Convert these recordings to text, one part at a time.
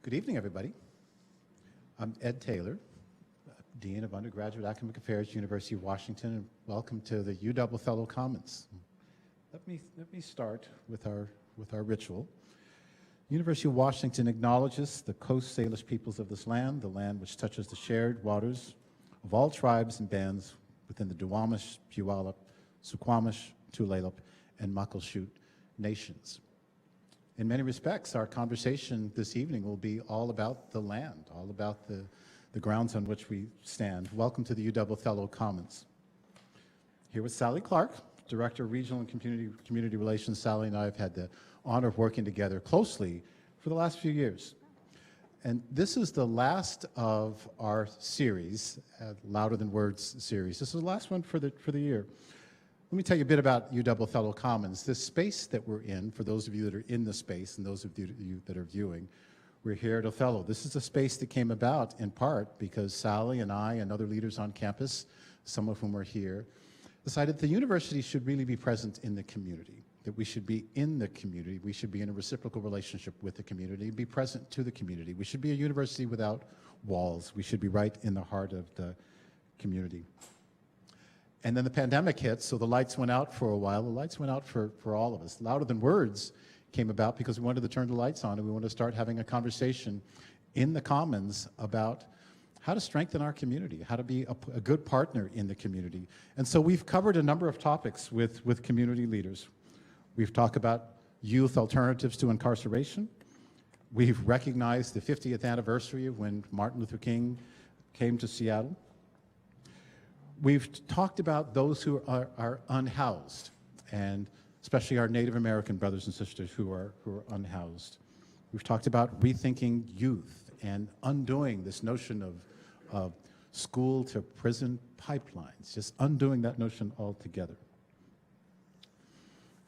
Good evening, everybody. I'm Ed Taylor, Dean of Undergraduate Academic Affairs, University of Washington, and welcome to the UW Othello-UW Commons. Let me start with our ritual. University of Washington acknowledges the Coast Salish peoples of this land, the land which touches the shared waters of all tribes and bands within the Duwamish, Puyallup, Suquamish, Tulalip, and Muckleshoot nations. In many respects, our conversation this evening will be all about the land, all about the grounds on which we stand. Welcome to the UW Othello Commons. Here with Sally Clark, Director of Regional and Community Relations. Sally and I have had the honor of working together closely for the last few years. And this is the last of our series, Louder Than Words series. This is the last one for the year. Let me tell you a bit about UW Othello Commons. This space that we're in, for those of you that are in the space and those of you that are viewing, we're here at Othello. This is a space that came about in part because Sally and I and other leaders on campus, some of whom are here, decided the university should really be present in the community, that we should be in the community, we should be in a reciprocal relationship with the community, be present to the community. We should be a university without walls. We should be right in the heart of the community. And then the pandemic hit, so the lights went out for a while. The lights went out for all of us. Louder Than Words came about because we wanted to turn the lights on and we wanted to start having a conversation in the Commons about how to strengthen our community, how to be a good partner in the community. And so we've covered a number of topics with community leaders. We've talked about youth alternatives to incarceration. We've recognized the 50th anniversary of when Martin Luther King came to Seattle. We've talked about those who are unhoused, and especially our Native American brothers and sisters who are unhoused. We've talked about rethinking youth and undoing this notion of school to prison pipelines, just undoing that notion altogether.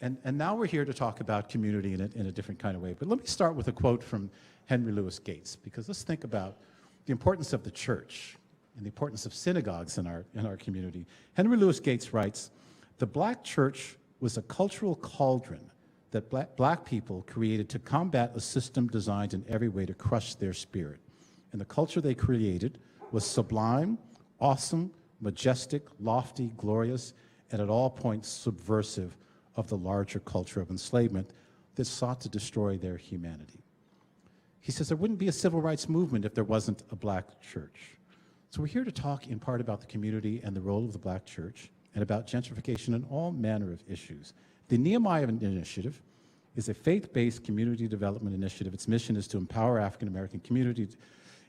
And now we're here to talk about community in a different kind of way. But let me start with a quote from Henry Louis Gates, because let's think about the importance of the church and the importance of synagogues in our community. Henry Louis Gates writes, "The black church was a cultural cauldron that black people created to combat a system designed in every way to crush their spirit. And the culture they created was sublime, awesome, majestic, lofty, glorious, and at all points subversive of the larger culture of enslavement that sought to destroy their humanity." He says there wouldn't be a civil rights movement if there wasn't a black church. So we're here to talk in part about the community and the role of the black church and about gentrification and all manner of issues. The Nehemiah Initiative is a faith-based community development initiative. Its mission is to empower African American communities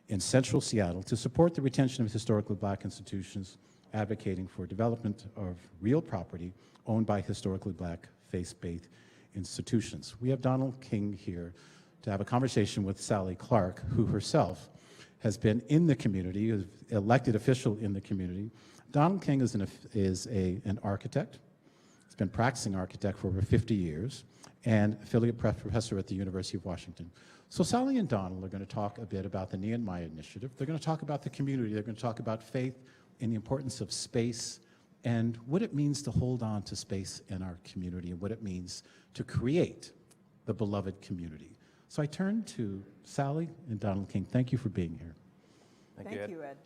in central Seattle to support the retention of historically black institutions, advocating for development of real property owned by historically black faith-based institutions. We have Donald King here to have a conversation with Sally Clark, who herself has been in the community, is elected official in the community. Donald King is an architect. He's been practicing architect for over 50 years and affiliate professor at the University of Washington. So Sally and Donald are going to talk a bit about the Nehemiah Initiative. They're going to talk about the community. They're going to talk about faith and the importance of space and what it means to hold on to space in our community and what it means to create the beloved community. So I turn to Sally and Donald King. Thank you for being here. Thank you, Ed.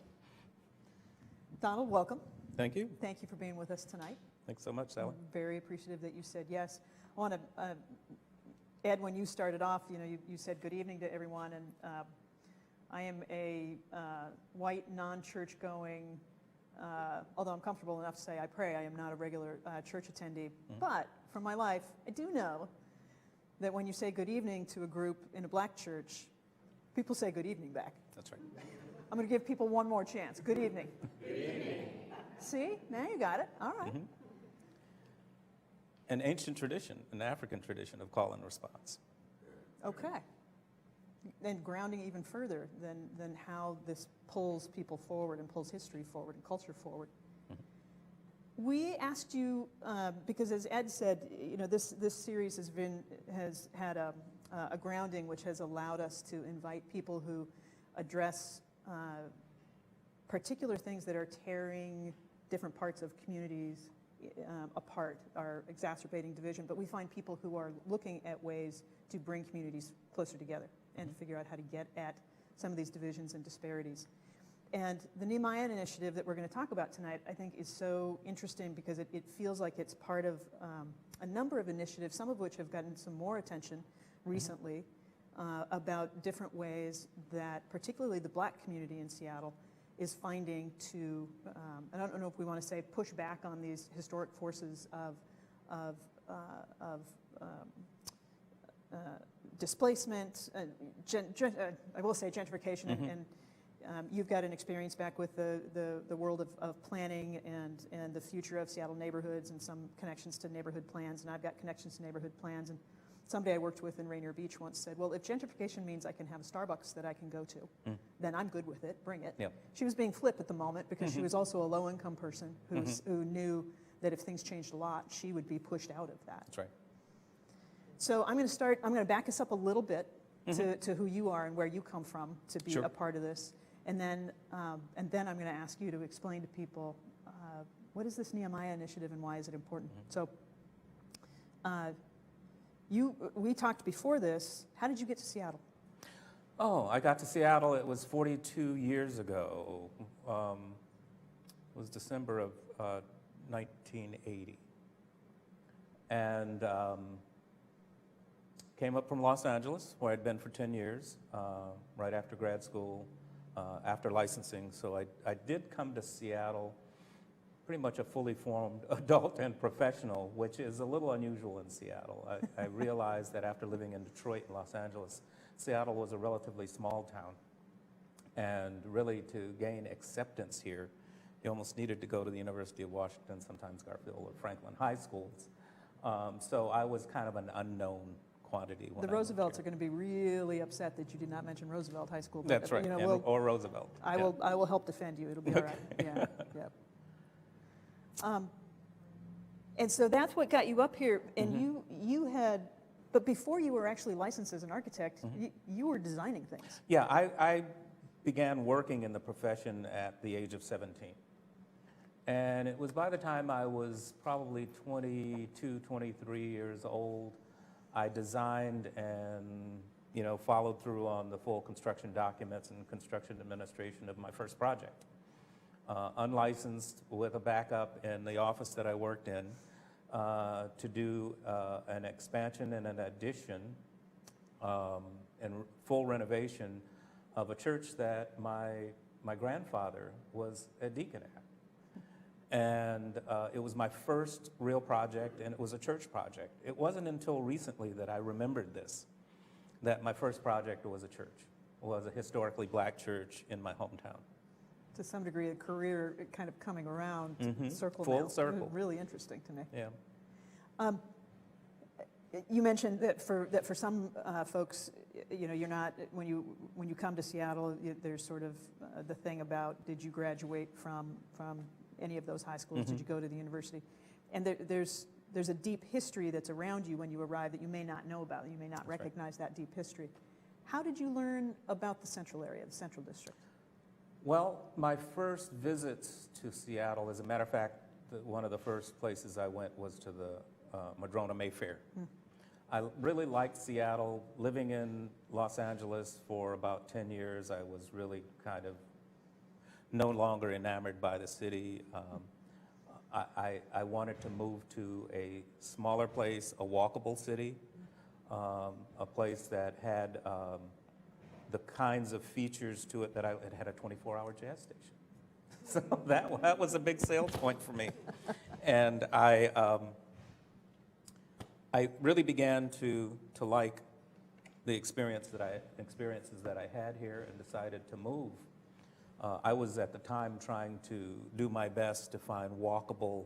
Donald, welcome. Thank you. Thank you for being with us tonight. Thanks so much, Sally. I'm very appreciative that you said yes. I want to, Ed, when you started off, you said good evening to everyone, and I am a white, non-church-going, although I'm comfortable enough to say I pray, I am not a regular church attendee. Mm-hmm. But from my life, I do know that when you say good evening to a group in a black church, people say good evening back. That's right. I'm going to give people one more chance. Good evening. Good evening. See? Now you got it. All right. Mm-hmm. An ancient tradition, an African tradition of call and response. Okay. And grounding even further than how this pulls people forward and pulls history forward and culture forward. Mm-hmm. We asked you, because as Ed said, this series has had a grounding which has allowed us to invite people who address particular things that are tearing different parts of communities apart, are exacerbating division, but we find people who are looking at ways to bring communities closer together and to figure out how to get at some of these divisions and disparities. And the Nehemiah Initiative that we're going to talk about tonight, I think, is so interesting because it feels like it's part of a number of initiatives, some of which have gotten some more attention recently, about different ways that particularly the Black community in Seattle is finding to, I don't know if we want to say push back on these historic forces of displacement, I will say gentrification, and you've got an experience back with the world of planning and the future of Seattle neighborhoods and some connections to neighborhood plans, and I've got connections to neighborhood plans. And somebody I worked with in Rainier Beach once said, well, if gentrification means I can have a Starbucks that I can go to, then I'm good with it, bring it. Yep. She was being flip at the moment because she was also a low-income person who knew that if things changed a lot, she would be pushed out of that. That's right. So I'm going to back us up a little bit to who you are and where you come from to be Sure. a part of this. And then I'm going to ask you to explain to people, what is this Nehemiah Initiative and why is it important? So we talked before this. How did you get to Seattle? Oh, I got to Seattle, it was 42 years ago. It was December of 1980. And came up from Los Angeles, where I'd been for 10 years, right after grad school, after licensing. So I did come to Seattle pretty much a fully formed adult and professional, which is a little unusual in Seattle. I realized that after living in Detroit and Los Angeles, Seattle was a relatively small town. And really to gain acceptance here, you almost needed to go to the University of Washington, sometimes Garfield or Franklin high schools. So I was kind of an unknown quantity. The Roosevelts are going to be really upset that you did not mention Roosevelt High School. But, That's right, or Roosevelt. I will help defend you. It'll be all right. Yeah, yeah. And so that's what got you up here. And you had, but before you were actually licensed as an architect, you were designing things. Yeah, I began working in the profession at the age of 17. And it was by the time I was probably 22, 23 years old, I designed and followed through on the full construction documents and construction administration of my first project. Unlicensed with a backup in the office that I worked in to do an expansion and an addition and full renovation of a church that my grandfather was a deacon at. And it was my first real project, and it was a church project. It wasn't until recently that I remembered this, that my first project was a church, was a historically Black church in my hometown. To some degree, a career kind of coming around, circle Full now. circle. Really interesting to me. Yeah. You mentioned that for some folks, you're not, when you come to Seattle, there's sort of the thing about, did you graduate from any of those high schools? Did you go to the university? And there's a deep history that's around you when you arrive that you may not know about. You may not recognize that deep history. How did you learn about the central area, the central district? Well, my first visits to Seattle, as a matter of fact, one of the first places I went was to the Madrona Mayfair. I really liked Seattle. Living in Los Angeles for about 10 years, I was really kind of no longer enamored by the city. I wanted to move to a smaller place, a walkable city, a place that had the kinds of features to it that it had a 24-hour jazz station. So that was a big sales point for me. And I really began to like the experiences that I had here and decided to move. I was at the time trying to do my best to find walkable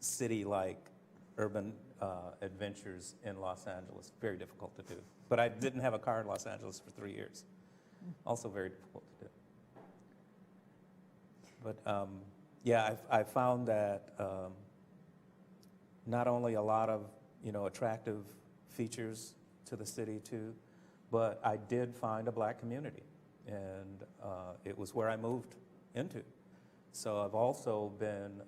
city-like urban adventures in Los Angeles. Very difficult to do. But I didn't have a car in Los Angeles for 3 years. Also very difficult to do. But yeah, I found that not only a lot of attractive features to the city too, but I did find a Black community, and it was where I moved into. So I've also been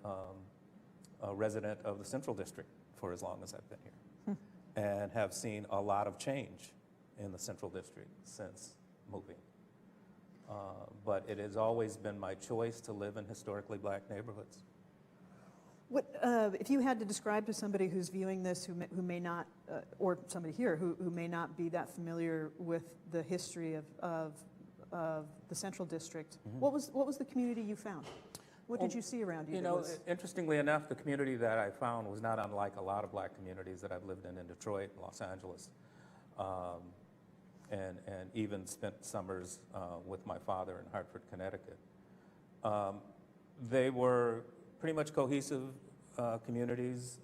a resident of the Central District for as long as I've been here, and have seen a lot of change in the Central District since moving. But it has always been my choice to live in historically black neighborhoods. What, if you had to describe to somebody who's viewing this who may not, or somebody here who may not be that familiar with the history of the Central District, what was the community you found? What did you see around you? You know, interestingly enough, the community that I found was not unlike a lot of black communities that I've lived in Detroit, Los Angeles, and even spent summers with my father in Hartford, Connecticut. They were pretty much cohesive communities.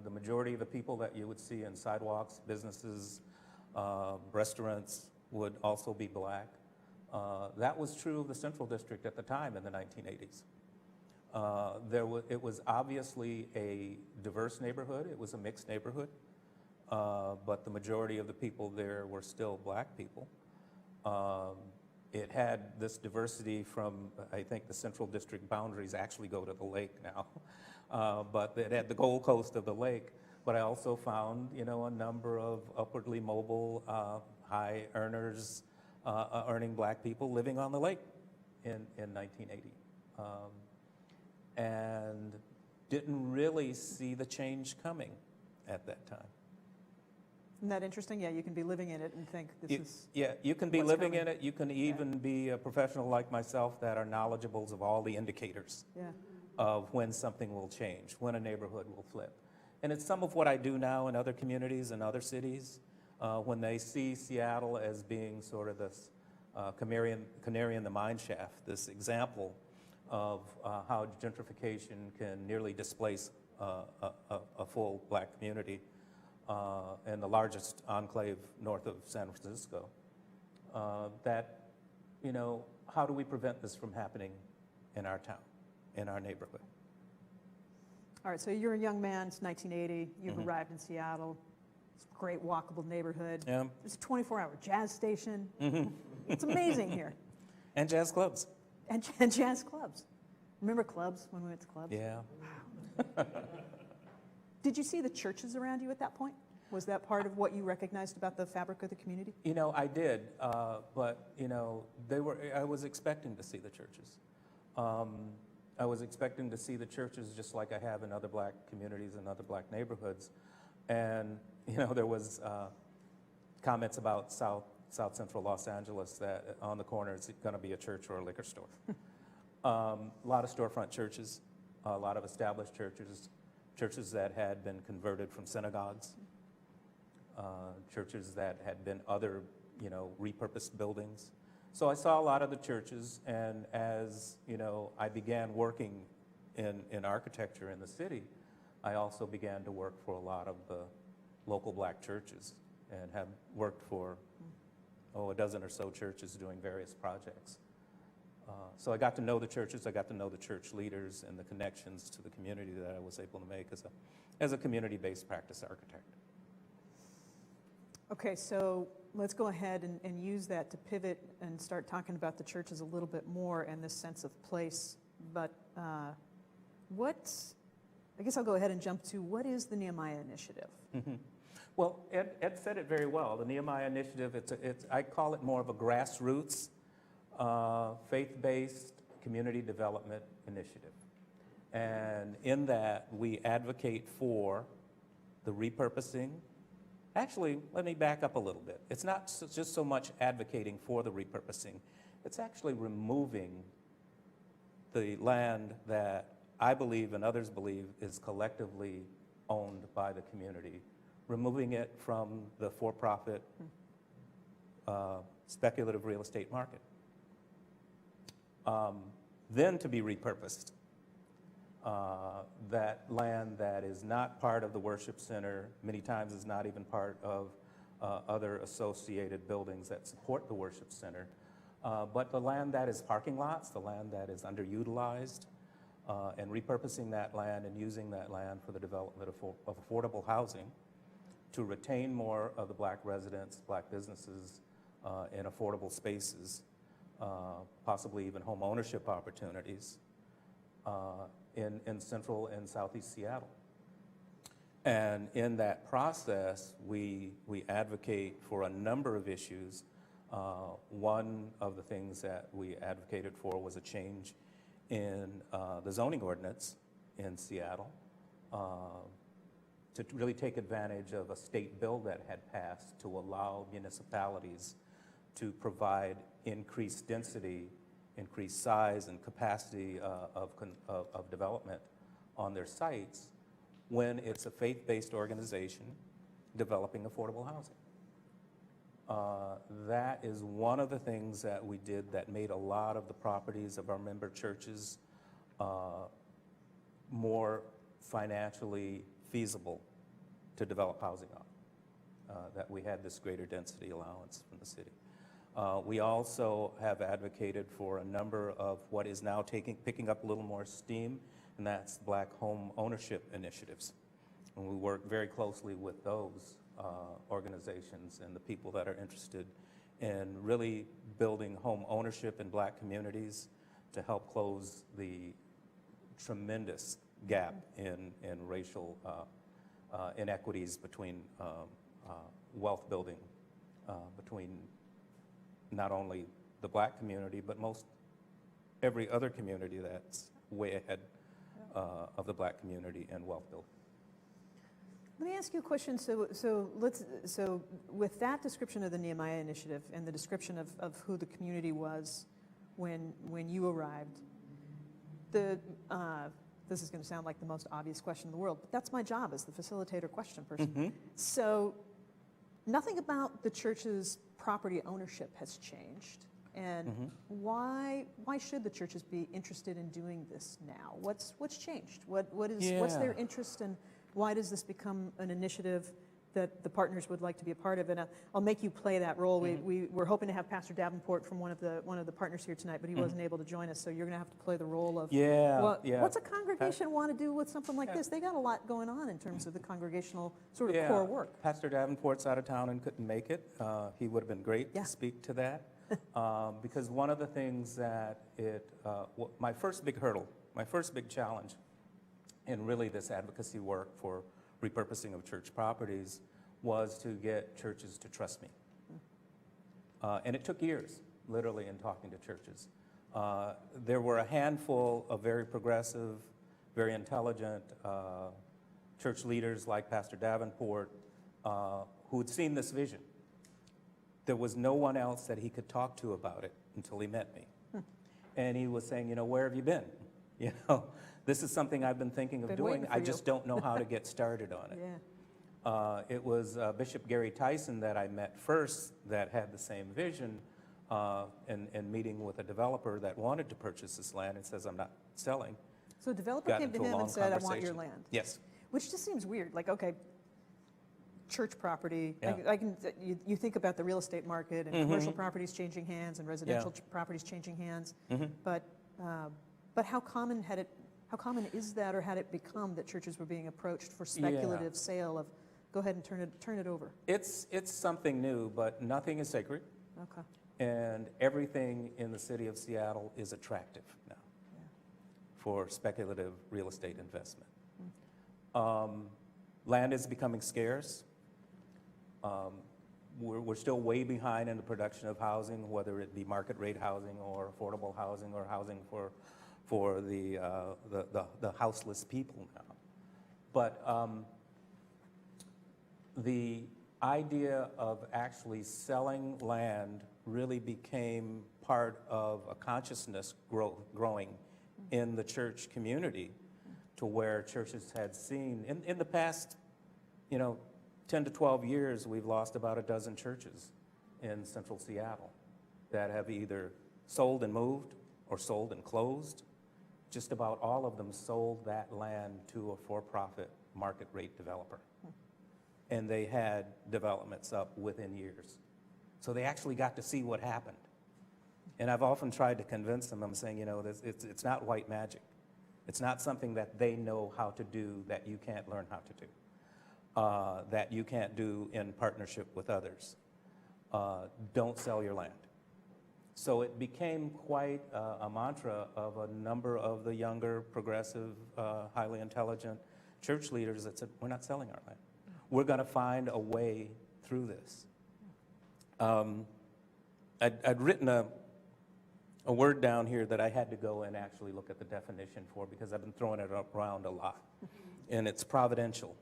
The majority of the people that you would see in sidewalks, businesses, restaurants would also be black. That was true of the Central District at the time in the 1980s. It was obviously a diverse neighborhood. It was a mixed neighborhood, but the majority of the people there were still black people. It had this diversity from, I think the Central District boundaries actually go to the lake now, but it had the Gold Coast of the lake. But I also found, you know, a number of upwardly mobile, high earners, earning black people living on the lake in 1980. And didn't really see the change coming at that time. Isn't that interesting? Yeah, you can be living in it and think this is... Yeah, you can be what's living coming. in it. You can even be a professional like myself that are knowledgeable of all the indicators of when something will change, when a neighborhood will flip. And it's some of what I do now in other communities and other cities when they see Seattle as being sort of this canary in the mine shaft, this example of how gentrification can nearly displace a full black community and the largest enclave north of San Francisco. That, you know, how do we prevent this from happening in our town, in our neighborhood? All right, so you're a young man, it's 1980, you've arrived in Seattle, it's a great walkable neighborhood. Yeah. There's a 24-hour jazz station. It's amazing here. And jazz clubs. And jazz clubs. Remember clubs, when we went to clubs? Yeah. Did you see the churches around you at that point? Was that part of what you recognized about the fabric of the community? You know, I did, but, you know, I was expecting to see the churches. I was expecting to see the churches just like I have in other black communities and other black neighborhoods. And, you know, there was comments about South Central Los Angeles that on the corner it's going to be a church or a liquor store. A lot of storefront churches, a lot of established churches, churches that had been converted from synagogues, churches that had been other, you know, repurposed buildings. So I saw a lot of the churches, and as, you know, I began working in architecture in the city, I also began to work for a lot of the local black churches and have worked for, a dozen or so churches doing various projects. So I got to know the churches, I got to know the church leaders and the connections to the community that I was able to make as a community-based practice architect. Okay, so let's go ahead and use that to pivot and start talking about the churches a little bit more and this sense of place. But I guess I'll go ahead and jump to, what is the Nehemiah Initiative? Well, Ed said it very well. The Nehemiah Initiative, I call it more of a grassroots, faith-based community development initiative. And in that, we advocate for the repurposing. Actually, let me back up a little bit. It's not just so much advocating for the repurposing. It's actually removing the land that I believe and others believe is collectively owned by the community, removing it from the for-profit speculative real estate market. Then to be repurposed. That land that is not part of the worship center, many times is not even part of other associated buildings that support the worship center, but the land that is parking lots, the land that is underutilized, and repurposing that land and using that land for the development of affordable housing to retain more of the black residents, black businesses in affordable spaces, possibly even home ownership opportunities, in central and southeast Seattle. And in that process, we advocate for a number of issues. One of the things that we advocated for was a change in the zoning ordinance in Seattle to really take advantage of a state bill that had passed to allow municipalities to provide increased density, increased size and capacity of development on their sites when it's a faith-based organization developing affordable housing. That is one of the things that we did that made a lot of the properties of our member churches more financially feasible to develop housing on, that we had this greater density allowance from the city. We also have advocated for a number of what is now picking up a little more steam, and that's Black home ownership initiatives. And we work very closely with those organizations and the people that are interested in really building home ownership in Black communities to help close the tremendous gap in racial inequities between wealth building between not only the Black community, but every other community that's way ahead of the Black community in wealth building. Let me ask you a question. So with that description of the Nehemiah Initiative and the description of who the community was when you arrived, this is going to sound like the most obvious question in the world, but that's my job as the facilitator question person. Mm-hmm. So nothing about the church's property ownership has changed. And Mm-hmm. why should the churches be interested in doing this now? What's changed? What's Yeah. their interest, and why does this become an initiative that the partners would like to be a part of? And I'll make you play that role. Mm-hmm. We were hoping to have Pastor Davenport from one of the partners here tonight, but he wasn't able to join us. So you're going to have to play the role of what's a congregation want to do with something like this? They got a lot going on in terms of the congregational sort of core work. Pastor Davenport's out of town and couldn't make it. He would have been great to speak to that. Because one of the things that my first big hurdle, my first big challenge in really this advocacy work for repurposing of church properties was to get churches to trust me. And it took years, literally, in talking to churches. There were a handful of very progressive, very intelligent church leaders like Pastor Davenport who had seen this vision. There was no one else that he could talk to about it until he met me. And he was saying, where have you been? This is something I've been thinking of doing. I just don't know how to get started on it. Yeah. It was Bishop Gary Tyson that I met first that had the same vision, and meeting with a developer that wanted to purchase this land and says, I'm not selling. So a developer came to him and said, I want your land. Yes. Which just seems weird. Like, okay, church property. Yeah. You think about the real estate market and Mm-hmm. commercial properties changing hands and residential properties changing hands. Mm-hmm. But how common is that, or had it become that churches were being approached for speculative sale of, go ahead and turn it over? It's something new, but nothing is sacred. Okay. And everything in the city of Seattle is attractive now for speculative real estate investment. Land is becoming scarce. We're still way behind in the production of housing, whether it be market rate housing or affordable housing or housing for the houseless people now. But the idea of actually selling land really became part of a consciousness growing in the church community, to where churches had seen, in the past, 10 to 12 years, we've lost about a dozen churches in central Seattle that have either sold and moved or sold and closed. Just about all of them sold that land to a for-profit market rate developer. And they had developments up within years. So they actually got to see what happened. And I've often tried to convince them, I'm saying, it's not white magic. It's not something that they know how to do that you can't learn how to do, that you can't do in partnership with others. Don't sell your land. So it became quite a mantra of a number of the younger, progressive, highly intelligent church leaders that said, we're not selling our land. We're going to find a way through this. I'd written a word down here that I had to go and actually look at the definition for because I've been throwing it around a lot, and it's providential.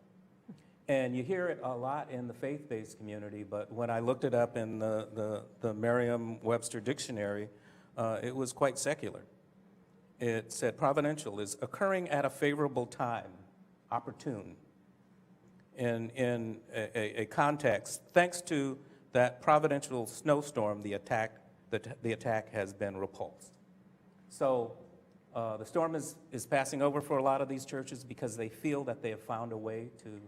And you hear it a lot in the faith-based community, but when I looked it up in the Merriam-Webster dictionary, it was quite secular. It said providential is occurring at a favorable time, opportune, in a context. Thanks to that providential snowstorm, the attack has been repulsed. So the storm is passing over for a lot of these churches because they feel that they have found a way to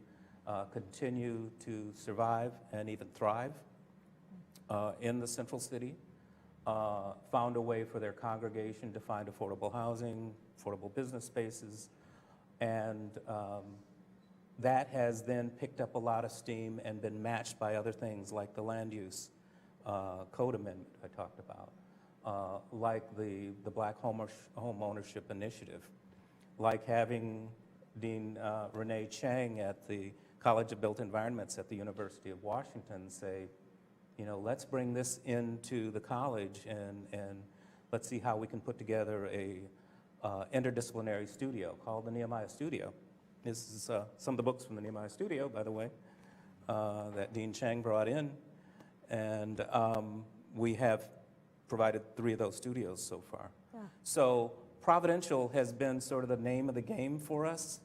continue to survive and even thrive in the central city, found a way for their congregation to find affordable housing, affordable business spaces, and that has then picked up a lot of steam and been matched by other things like the land use code amendment I talked about, like the Black Home Ownership Initiative, like having Dean Renee Chang at the College of Built Environments at the University of Washington say, you know, let's bring this into the college and let's see how we can put together a interdisciplinary studio called the Nehemiah Studio. This is some of the books from the Nehemiah Studio, by the way, that Dean Chang brought in. And we have provided 3 of those studios so far. Yeah. So providential has been sort of the name of the game for us.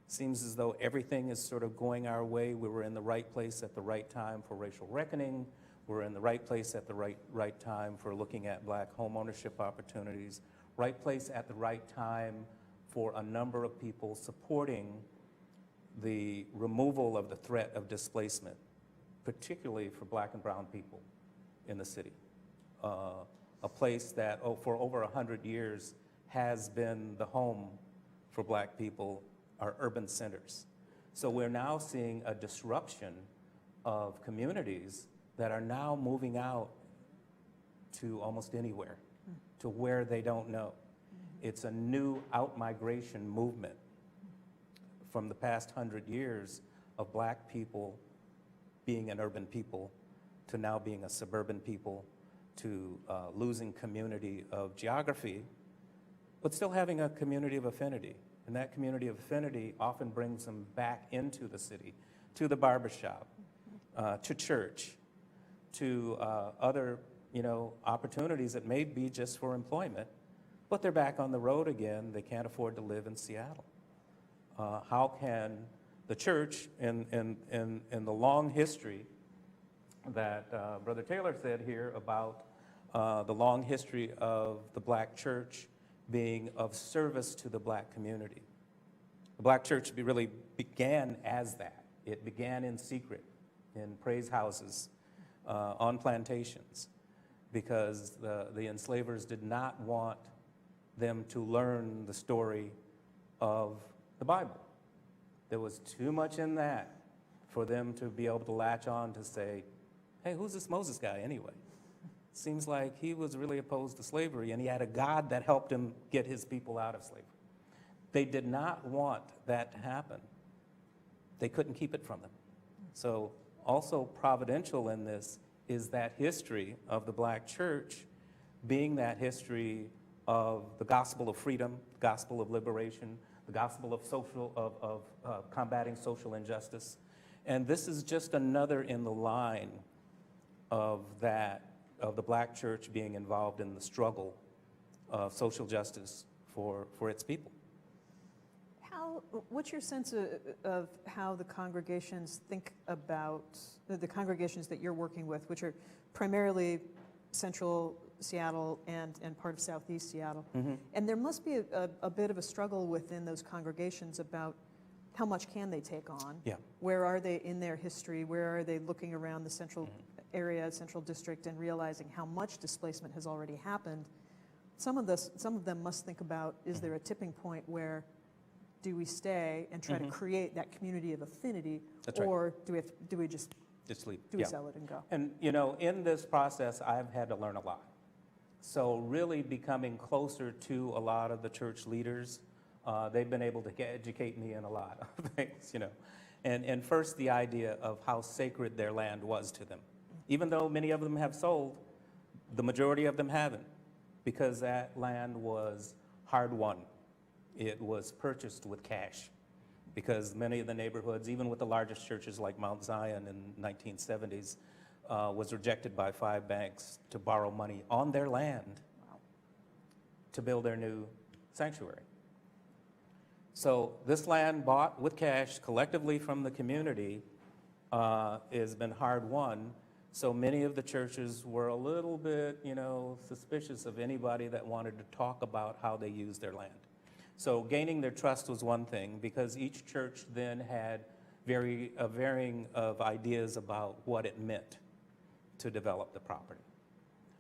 Seems as though everything is sort of going our way. We were in the right place at the right time for racial reckoning. We're in the right place at the right time for looking at Black home ownership opportunities. Right place at the right time for a number of people supporting the removal of the threat of displacement, particularly for Black and brown people in the city. A place that for over 100 years has been the home for Black people, our urban centers. So we're now seeing a disruption of communities that are now moving out to almost anywhere, to where they don't know. It's a new out-migration movement from the past 100 years of Black people being an urban people to now being a suburban people to losing community of geography, but still having a community of affinity. And that community of affinity often brings them back into the city, to the barbershop, to church, to other opportunities that may be just for employment, but they're back on the road again. They can't afford to live in Seattle. How can the church, in the long history that Brother Taylor said here about the long history of the Black church being of service to the Black community. The Black church really began as that. It began in secret, in praise houses, on plantations, because the enslavers did not want them to learn the story of the Bible. There was too much in that for them to be able to latch on to say, hey, who's this Moses guy anyway? Seems like he was really opposed to slavery, and he had a God that helped him get his people out of slavery. They did not want that to happen. They couldn't keep it from them. So also providential in this is that history of the Black church being that history of the gospel of freedom, gospel of liberation, the gospel of combating social injustice. And this is just another in the line of the Black church being involved in the struggle of social justice for its people. What's your sense of how the congregations think about, the congregations that you're working with, which are primarily central Seattle and part of southeast Seattle? Mm-hmm. And there must be a bit of a struggle within those congregations about how much can they take on? Yeah. Where are they in their history? Where are they looking around the central area, central district, and realizing how much displacement has already happened? Some of them must think about, is there a tipping point where do we stay and try to create that community of affinity? That's or right. do we just leave? Do we sell it and go? And in this process, I've had to learn a lot. So really becoming closer to a lot of the church leaders, they've been able to educate me in a lot of things, you know. And first, the idea of how sacred their land was to them. Even though many of them have sold, the majority of them haven't, because that land was hard won. It was purchased with cash, because many of the neighborhoods, even with the largest churches like Mount Zion in 1970s, was rejected by 5 banks to borrow money on their land to build their new sanctuary. So this land bought with cash collectively from the community has been hard won. So many of the churches were a little bit, you know, suspicious of anybody that wanted to talk about how they used their land. So gaining their trust was one thing, because each church then had a varying of ideas about what it meant to develop the property,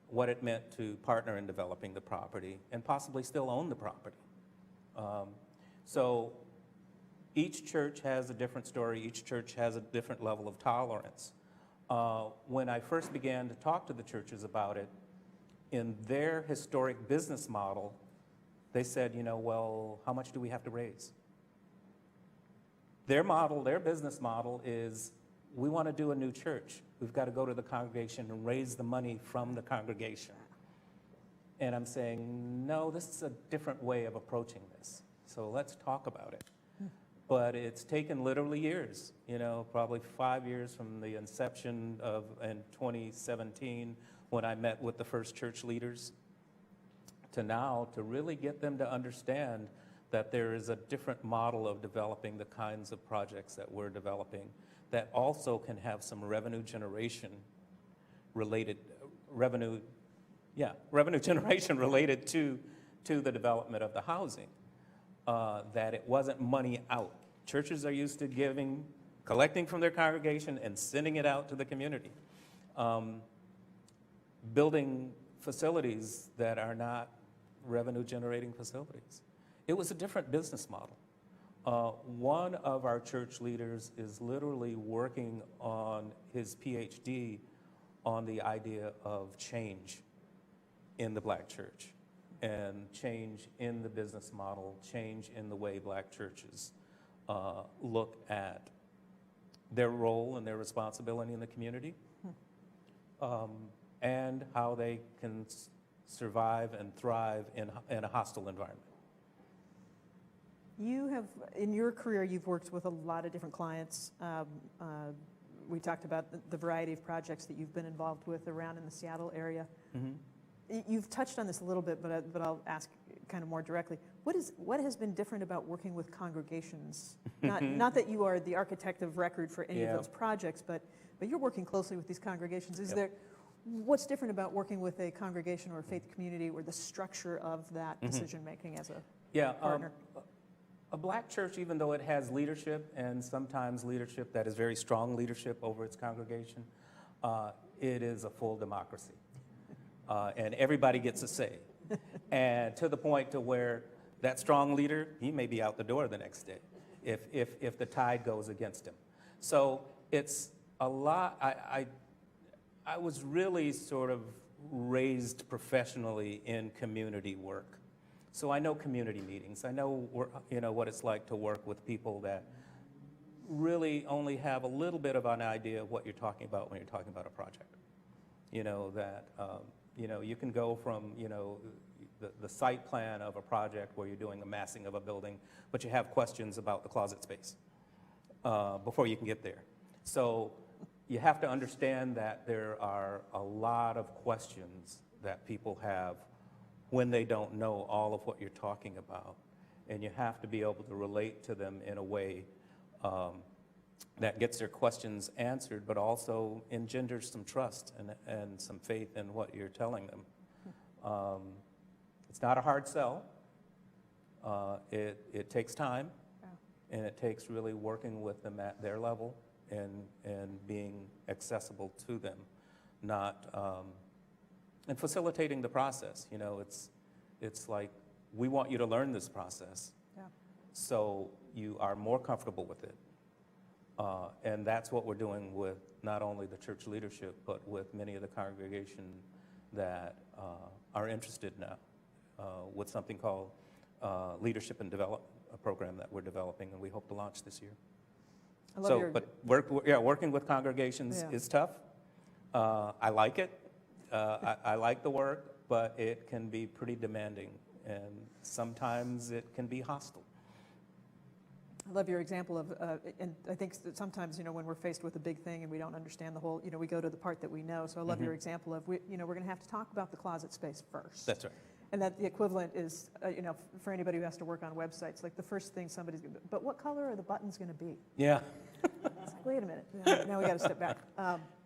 what it meant to partner in developing the property, and possibly still own the property. So each church has a different story. Each church has a different level of tolerance. When I first began to talk to the churches about it, in their historic business model, they said, you know, well, how much do we have to raise? Their model, their business model is, we want to do a new church. We've got to go to the congregation and raise the money from the congregation. And I'm saying, no, this is a different way of approaching this. So let's talk about it. But it's taken literally years, you know, probably 5 years from the inception of, in 2017, when I met with the first church leaders, to now, to really get them to understand that there is a different model of developing the kinds of projects that we're developing that also can have some revenue generation related, revenue generation related to the development of the housing. That it wasn't money out. Churches are used to giving, collecting from their congregation and sending it out to the community. Building facilities that are not revenue generating facilities. It was a different business model. One of our church leaders is literally working on his PhD on the idea of change in the Black church, and change in the business model, change in the way Black churches look at their role and their responsibility in the community, and how they can survive and thrive in a hostile environment. You have, in your career, you've worked with a lot of different clients. We talked about the variety of projects that you've been involved with around in the Seattle area. Mm-hmm. You've touched on this a little bit, but I'll ask kind of more directly. What has been different about working with congregations? Not that you are the architect of record for any of those projects, but you're working closely with these congregations. What's different about working with a congregation or a faith community, or the structure of that decision making as a partner? A Black church, even though it has leadership, and sometimes leadership that is very strong leadership over its congregation, it is a full democracy. And everybody gets a say. And to the point to where that strong leader, he may be out the door the next day if the tide goes against him. So it's a lot. I was really sort of raised professionally in community work. So I know community meetings. I know, what it's like to work with people that really only have a little bit of an idea of what you're talking about when you're talking about a project. You can go from, the site plan of a project where you're doing a massing of a building, but you have questions about the closet space before you can get there. So you have to understand that there are a lot of questions that people have when they don't know all of what you're talking about. And you have to be able to relate to them in a way that gets their questions answered, but also engenders some trust and some faith in what you're telling them. It's not a hard sell. It takes time, and it takes really working with them at their level and being accessible to them, and facilitating the process. It's like, we want you to learn this process, so you are more comfortable with it. And that's what we're doing with not only the church leadership, but with many of the congregation that are interested now with something called Leadership and Development, a program that we're developing, and we hope to launch this year. I love your, But working with congregations Yeah. is tough. I like it. I like the work, but it can be pretty demanding, and sometimes it can be hostile. I love your example of, and I think that sometimes, when we're faced with a big thing and we don't understand the whole, we go to the part that we know. So I love your example of, we're going to have to talk about the closet space first. That's right. And that the equivalent is, for anybody who has to work on websites, like the first thing somebody's going to, but what color are the buttons going to be? Yeah. It's like, wait a minute, now we got to step back.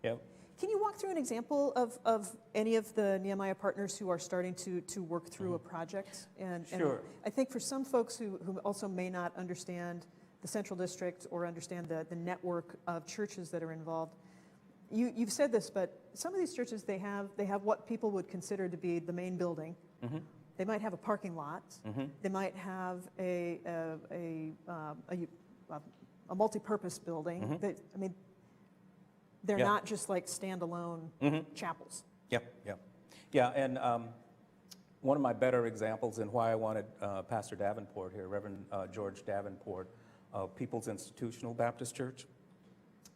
Yep. Can you walk through an example of any of the Nehemiah partners who are starting to work through a project? And Sure. I think for some folks who also may not understand the Central District or understand the network of churches that are involved, you've said this, but some of these churches, they have what people would consider to be the main building. Mm-hmm. They might have a parking lot. Mm-hmm. They might have a multi-purpose building. Mm-hmm. They're Yeah. not just like standalone chapels. Yeah, and one of my better examples and why I wanted Pastor Davenport here, Reverend George Davenport of People's Institutional Baptist Church.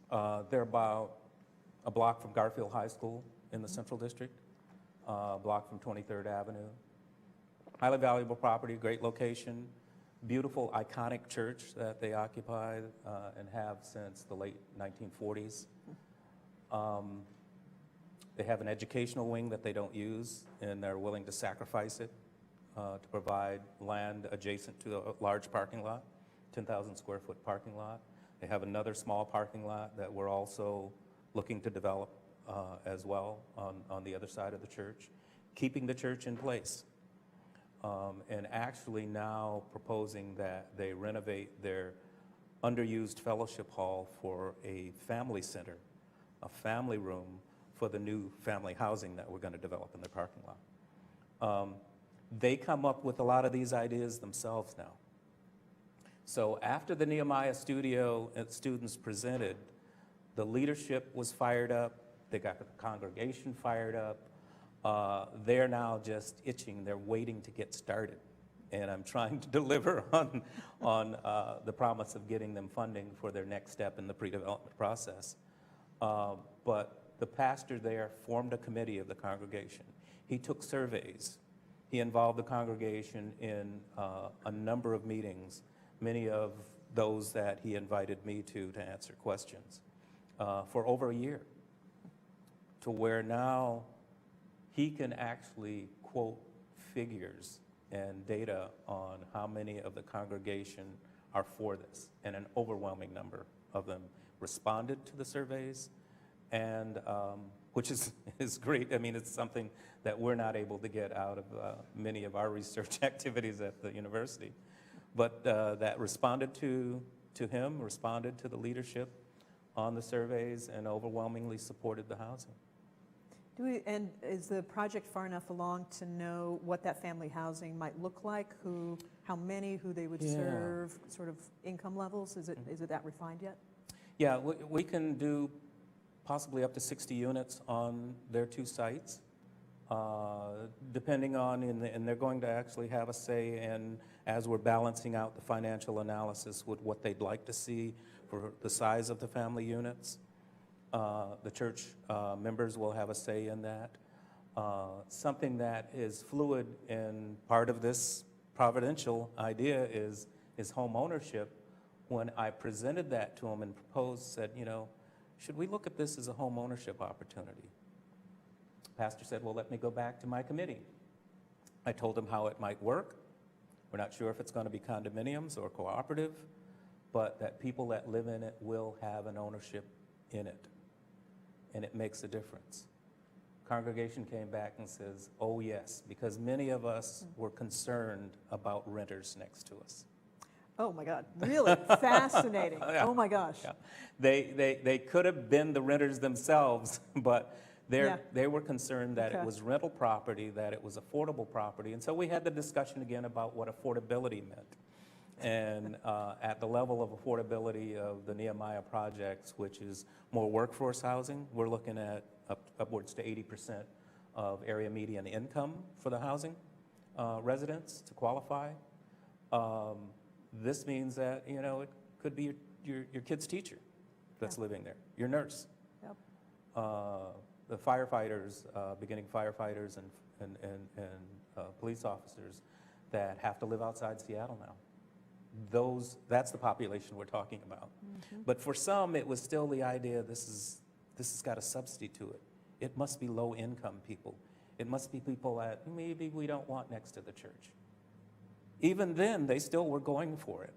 They're about a block from Garfield High School in the Central District, a block from 23rd Avenue. Highly valuable property, great location, beautiful, iconic church that they occupy and have since the late 1940s. They have an educational wing that they don't use, and they're willing to sacrifice it to provide land adjacent to a large parking lot, 10,000 square foot parking lot. They have another small parking lot that we're also looking to develop as well on the other side of the church, keeping the church in place. And actually now proposing that they renovate their underused fellowship hall for a family center, a family room for the new family housing that we're going to develop in the parking lot. They come up with a lot of these ideas themselves now. So after the Nehemiah Studio students presented, the leadership was fired up. They got the congregation fired up. They're now just itching. They're waiting to get started. And I'm trying to deliver on the promise of getting them funding for their next step in the pre-development process. But the pastor there formed a committee of the congregation. He took surveys. He involved the congregation in a number of meetings, many of those that he invited me to answer questions for over a year, to where now he can actually quote figures and data on how many of the congregation are for this, and an overwhelming number of them responded to the surveys, and which is great. I mean, it's something that we're not able to get out of many of our research activities at the university, but that responded to him, responded to the leadership on the surveys, and overwhelmingly supported the housing. And is the project far enough along to know what that family housing might look like? How many, who they would serve, sort of income levels? Is it that refined yet? Yeah, we can do possibly up to 60 units on their two sites, depending on, and they're going to actually have a say in, as we're balancing out the financial analysis with what they'd like to see for the size of the family units. The church members will have a say in that. Something that is fluid and part of this providential idea is home ownership. When I presented that to him and proposed, said, should we look at this as a home ownership opportunity? Pastor said, well, let me go back to my committee. I told him how it might work. We're not sure if it's going to be condominiums or cooperative, but that people that live in it will have an ownership in it, and it makes a difference. Congregation came back and says, oh yes, because many of us were concerned about renters next to us. Oh my God, really? Fascinating. Yeah. Oh my gosh. Yeah. They could have been the renters themselves, but they were concerned that it was rental property, that it was affordable property. And so we had the discussion again about what affordability meant. And at the level of affordability of the Nehemiah projects, which is more workforce housing, we're looking at upwards to 80% of area median income for the housing residents to qualify. This means that, you know, it could be your kid's teacher that's living there, your nurse. Yep. The firefighters, beginning firefighters and police officers that have to live outside Seattle now. That's the population we're talking about. Mm-hmm. But for some, it was still the idea this has got a subsidy to it. It must be low-income people. It must be people that maybe we don't want next to the church. Even then, they still were going for it.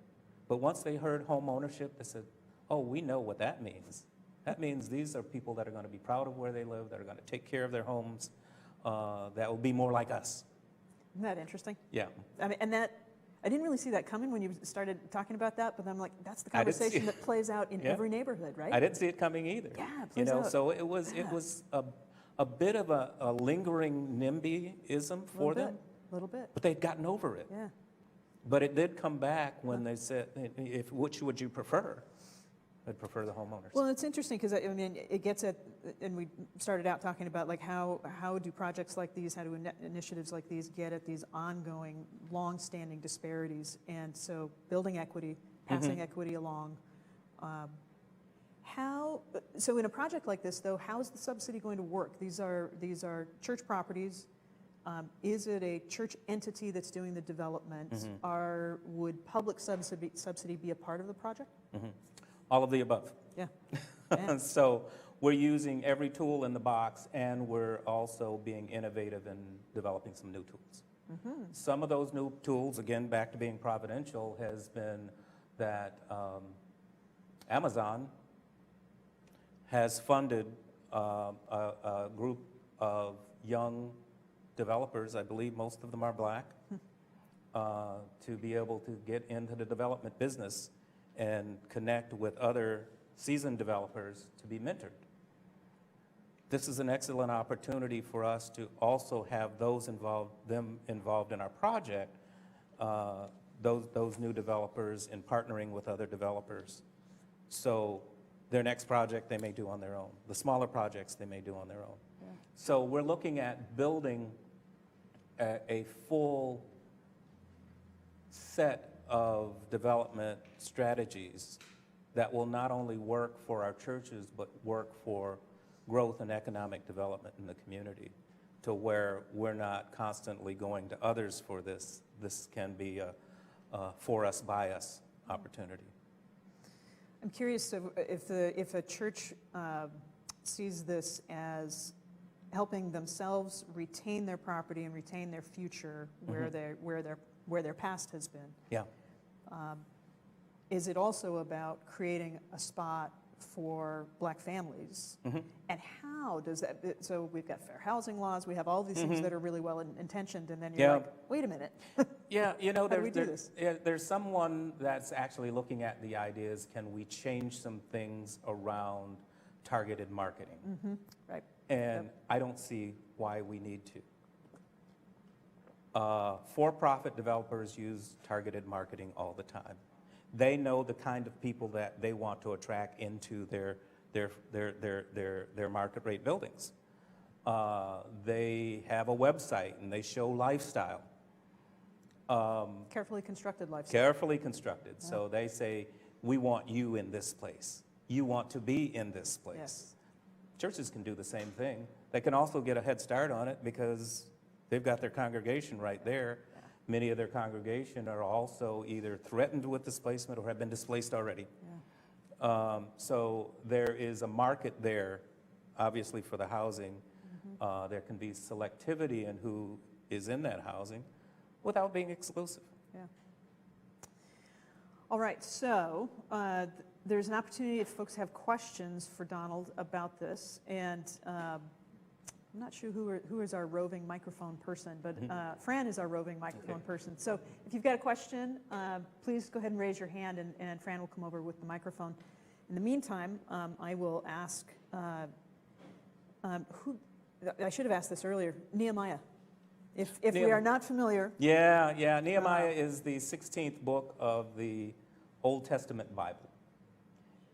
But once they heard home ownership, they said, oh, we know what that means. That means these are people that are going to be proud of where they live, that are going to take care of their homes, that will be more like us. Isn't that interesting? Yeah. I mean, and that, I didn't really see that coming when you started talking about that, but I'm like, that's the I didn't see conversation it. that plays out in Yeah. every neighborhood, right? I didn't see it coming either. Yeah, it You plays know, out. so it was a bit of a lingering NIMBYism for them, A little bit, but they'd gotten over it. yeah. But it did come back when they said, which would you prefer? I'd prefer the homeowners. Well, it's interesting because, I mean, it gets at, and we started out talking about like how do projects like these, how do initiatives like these get at these ongoing, long-standing disparities? And so building equity, passing equity along. So in a project like this, though, how is the subsidy going to work? These are church properties. Is it a church entity that's doing the development? Would public subsidy be a part of the project? All of the above. Yeah. Yeah. So we're using every tool in the box, and we're also being innovative in developing some new tools. Some of those new tools, again, back to being providential, has been that Amazon has funded a group of young developers, I believe most of them are black, to be able to get into the development business and connect with other seasoned developers to be mentored. This is an excellent opportunity for us to also have them involved in our project, those new developers, in partnering with other developers. So their next project they may do on their own. The smaller projects they may do on their own. Yeah. So we're looking at building a full set of development strategies that will not only work for our churches, but work for growth and economic development in the community, to where we're not constantly going to others for this. This can be a for us, by us opportunity. I'm curious if a church sees this as helping themselves retain their property and retain their future where their past has been. Yeah. Is it also about creating a spot for black families? And how does that, so we've got fair housing laws, we have all these things that are really well intentioned, and then you're like, wait a minute. Yeah, you know, How do we do this? there's someone that's actually looking at the ideas, can we change some things around targeted marketing? Right. And I don't see why we need to. For-profit developers use targeted marketing all the time. They know the kind of people that they want to attract into their market rate buildings. They have a website and they show lifestyle. Carefully constructed lifestyle. Carefully constructed. Yeah. So they say, we want you in this place. You want to be in this place. Yes. Churches can do the same thing. They can also get a head start on it because they've got their congregation right there. Yeah. Many of their congregation are also either threatened with displacement or have been displaced already. Yeah. So there is a market there, obviously, for the housing. There can be selectivity in who is in that housing without being exclusive. Yeah. All right, so there's an opportunity if folks have questions for Donald about this, and I'm not sure who is our roving microphone person, but Fran is our roving microphone person. So if you've got a question, please go ahead and raise your hand, and Fran will come over with the microphone. In the meantime, I will ask, who, I should have asked this earlier, Nehemiah. If we are not familiar. Yeah, Nehemiah is the 16th book of the Old Testament Bible.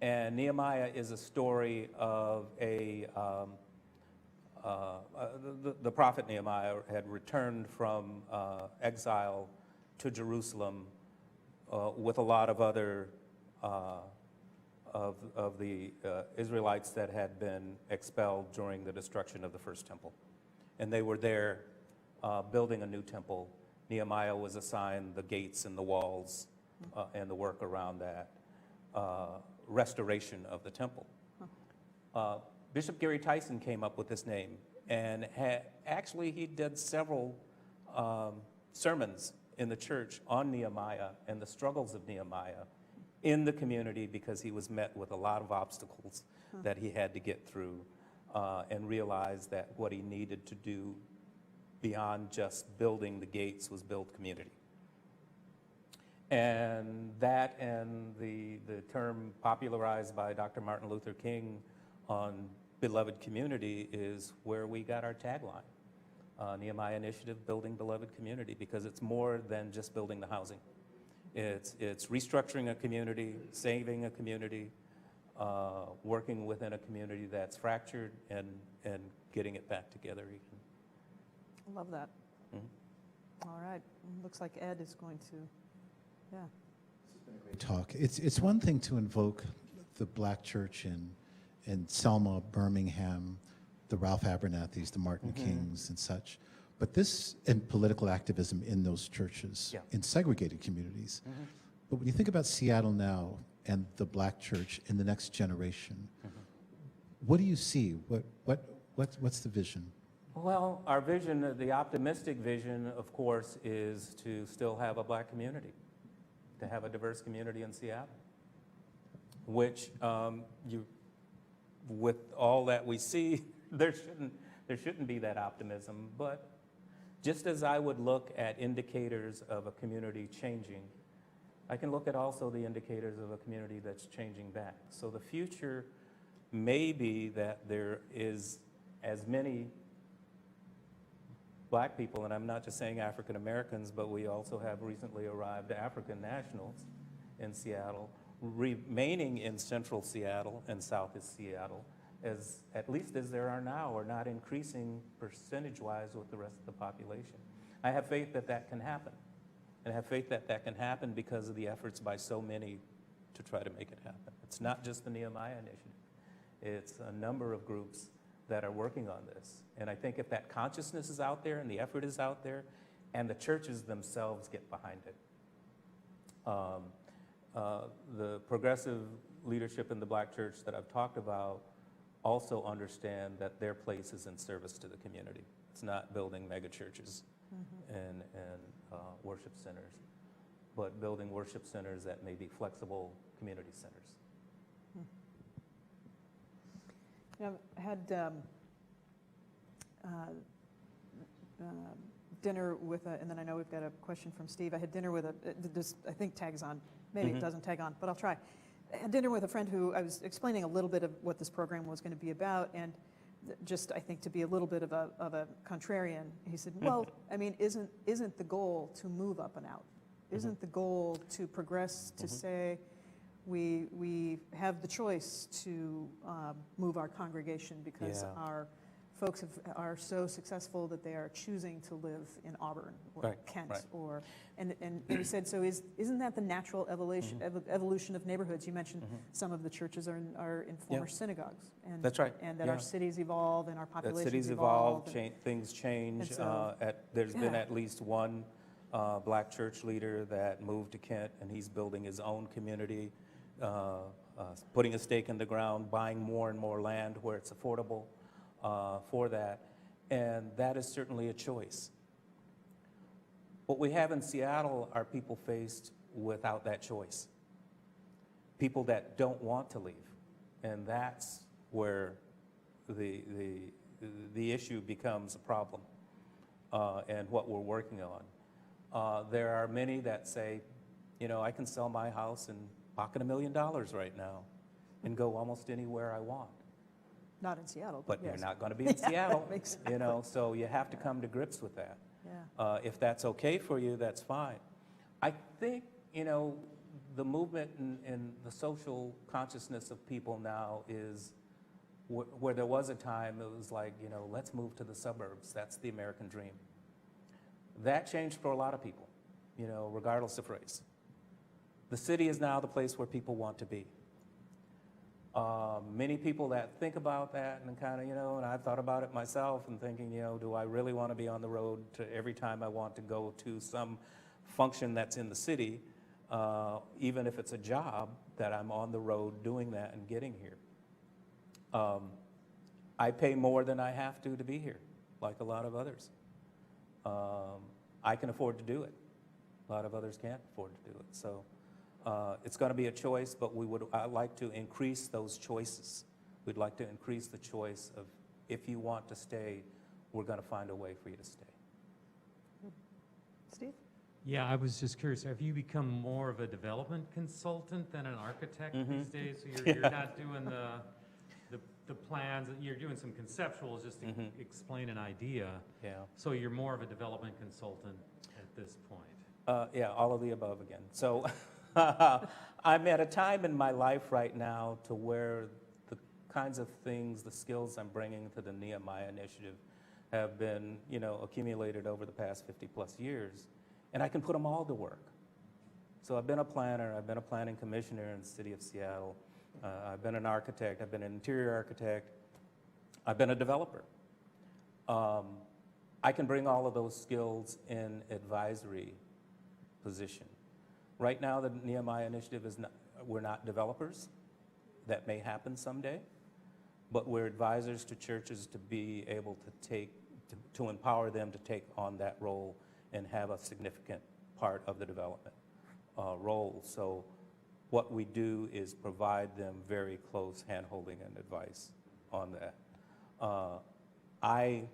And Nehemiah is a story of a the prophet Nehemiah had returned from exile to Jerusalem with a lot of other of the Israelites that had been expelled during the destruction of the first temple. And they were there building a new temple. Nehemiah was assigned the gates and the walls and the work around that restoration of the temple. Bishop Gary Tyson came up with this name, and actually he did several sermons in the church on Nehemiah and the struggles of Nehemiah in the community, because he was met with a lot of obstacles that he had to get through, and realized that what he needed to do beyond just building the gates was build community. And that, and the term popularized by Dr. Martin Luther King on beloved community, is where we got our tagline. Nehemiah Initiative, building beloved community, because it's more than just building the housing. It's restructuring a community, saving a community, working within a community that's fractured, and getting it back together again. I love that. All right. Looks like Ed is going to, yeah. Talk. It's one thing to invoke the Black church in Selma, Birmingham, the Ralph Abernathy's, the Martin Kings and such, but this, and political activism in those churches, in segregated communities. But when you think about Seattle now and the Black church in the next generation, what do you see? What's the vision? Well, our vision, the optimistic vision, of course, is to still have a Black community, to have a diverse community in Seattle, which with all that we see, there shouldn't be that optimism. But just as I would look at indicators of a community changing, I can look at also the indicators of a community that's changing back. So the future may be that there is as many Black people, and I'm not just saying African Americans, but we also have recently arrived African nationals in Seattle, remaining in central Seattle and southeast Seattle, as at least as there are now, or not increasing percentage-wise with the rest of the population. I have faith that that can happen. And I have faith that that can happen because of the efforts by so many to try to make it happen. It's not just the Nehemiah Initiative. It's a number of groups that are working on this. And I think if that consciousness is out there and the effort is out there, and the churches themselves get behind it, the progressive leadership in the Black church that I've talked about also understand that their place is in service to the community. It's not building mega churches and worship centers, but building worship centers that may be flexible community centers. You know, I had dinner with and then I know we've got a question from Steve. I had dinner with this I think tags on, maybe it doesn't tag on, but I'll try. I had dinner with a friend who I was explaining a little bit of what this program was going to be about, and just I think to be a little bit of a contrarian, he said, well, I mean, isn't the goal to move up and out? Isn't the goal to progress, to say we have the choice to move our congregation because our folks are so successful that they are choosing to live in Auburn or Kent or, and he said, so isn't that the natural evolution of neighborhoods? You mentioned some of the churches are in former synagogues. And, that's right. And that our cities evolve and our populations cities evolve. Things change. So, There's been at least one Black church leader that moved to Kent, and he's building his own community, putting a stake in the ground, buying more and more land where it's affordable for that, and that is certainly a choice. What we have in Seattle are people faced without that choice, people that don't want to leave, and that's where the issue becomes a problem, and what we're working on. There are many that say, you know, I can sell my house and pocket $1 million right now and go almost anywhere I want. Not in Seattle. But yes. you're not going to be in Seattle, exactly. you know, so you have to come to grips with that. Yeah. If that's okay for you, that's fine. I think, you know, the movement and the social consciousness of people now is where there was a time it was like, let's move to the suburbs. That's the American dream. That changed for a lot of people, regardless of race. The city is now the place where people want to be. Many people that think about that and kind of, and I've thought about it myself and thinking, do I really want to be on the road to every time I want to go to some function that's in the city, even if it's a job, that I'm on the road doing that and getting here. I pay more than I have to be here, like a lot of others. I can afford to do it. A lot of others can't afford to do it. So it's going to be a choice, but I'd like to increase those choices. We'd like to increase the choice of, if you want to stay, we're going to find a way for you to stay. Steve? Yeah, I was just curious, have you become more of a development consultant than an architect these days? So you're not doing the plans, you're doing some conceptuals just to explain an idea. Yeah. So you're more of a development consultant at this point. Yeah, all of the above again. So I'm at a time in my life right now to where the kinds of things, the skills I'm bringing to the Nehemiah Initiative have been, accumulated over the past 50 plus years, and I can put them all to work. So I've been a planner, I've been a planning commissioner in the city of Seattle, I've been an architect, I've been an interior architect, I've been a developer. I can bring all of those skills in advisory position. Right now, the Nehemiah Initiative we're not developers. That may happen someday, but we're advisors to churches to be able to to empower them to take on that role and have a significant part of the development role. So what we do is provide them very close hand-holding and advice on that. I